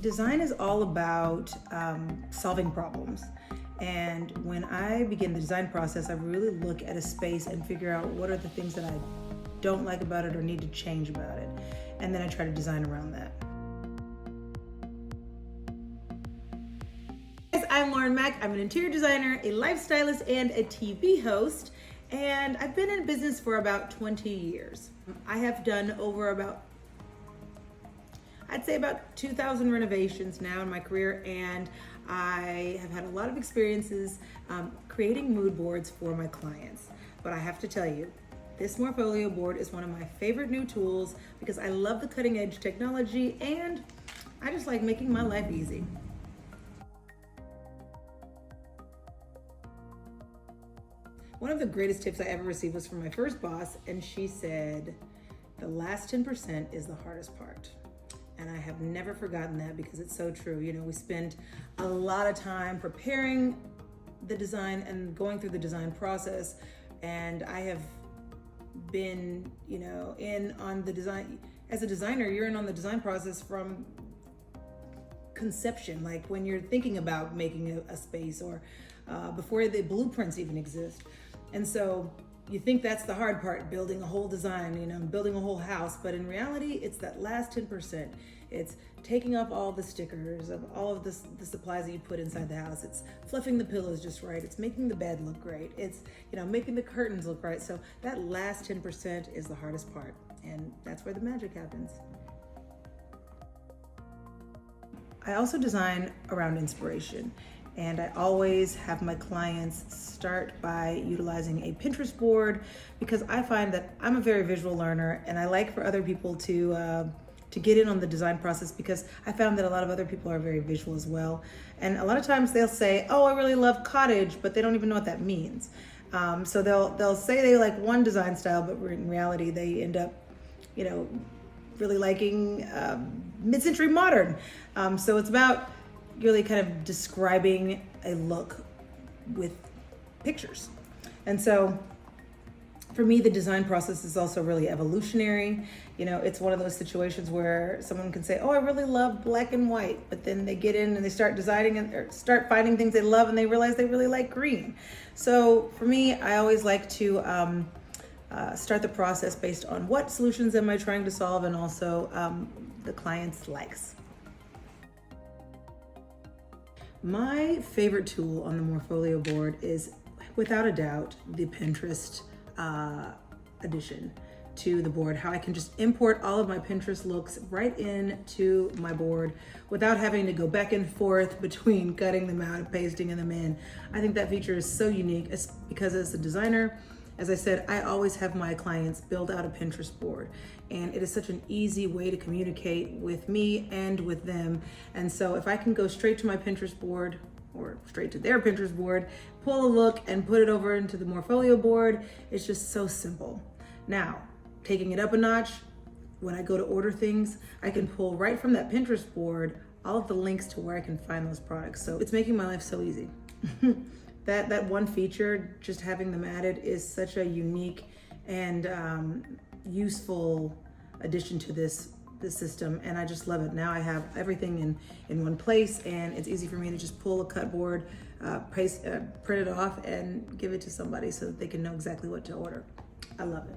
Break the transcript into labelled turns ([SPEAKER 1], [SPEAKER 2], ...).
[SPEAKER 1] Design is all about solving problems. And when I begin the design process, I really look at a space and figure out what are the things that I don't like about it or need to change about it. And then I try to design around that. Guys, I'm Lauren Makk. I'm an interior designer, a lifestylist, and a TV host. And I've been in business for about 20 years. I have done over I'd say about 2,000 renovations now in my career, and I have had a lot of experiences creating mood boards for my clients. But I have to tell you, this Morpholio board is one of my favorite new tools because I love the cutting edge technology and I just like making my life easy. One of the greatest tips I ever received was from my first boss, and she said, the last 10% is the hardest part. And I have never forgotten that because it's so true. You know, we spend a lot of time preparing the design and going through the design process. And I have been, in on the design. As a designer, you're in on the design process from conception, like when you're thinking about making a space or before the blueprints even exist. And so you think that's the hard part, building a whole design, building a whole house. But in reality, it's that last 10%. It's taking off all the stickers of all of the supplies that you put inside the house. It's fluffing the pillows just right. It's making the bed look great. It's, making the curtains look right. So that last 10% is the hardest part. And that's where the magic happens. I also design around inspiration. And I always have my clients start by utilizing a Pinterest board because I find that I'm a very visual learner and I like for other people to get in on the design process because I found that a lot of other people are very visual as well. And a lot of times they'll say, oh, I really love cottage, but they don't even know what that means. So they'll say they like one design style, but in reality they end up, really liking mid-century modern. So it's about really kind of describing a look with pictures. And so for me, the design process is also really evolutionary. It's one of those situations where someone can say, oh, I really love black and white, but then they get in and they start designing or start finding things they love and they realize they really like green. So for me, I always like to start the process based on what solutions am I trying to solve and also the client's likes. My favorite tool on the Morpholio board is, without a doubt, the Pinterest addition to the board. How I can just import all of my Pinterest looks right into my board without having to go back and forth between cutting them out and pasting them in. I think that feature is so unique because as a designer, as I said, I always have my clients build out a Pinterest board, and it is such an easy way to communicate with me and with them. And so if I can go straight to my Pinterest board or straight to their Pinterest board, pull a look and put it over into the Morpholio board, it's just so simple. Now, taking it up a notch, when I go to order things, I can pull right from that Pinterest board all of the links to where I can find those products. So it's making my life so easy. That one feature, just having them added, is such a unique and useful addition to this system, and I just love it. Now I have everything in one place, and it's easy for me to just pull a cut board, print it off, and give it to somebody so that they can know exactly what to order. I love it.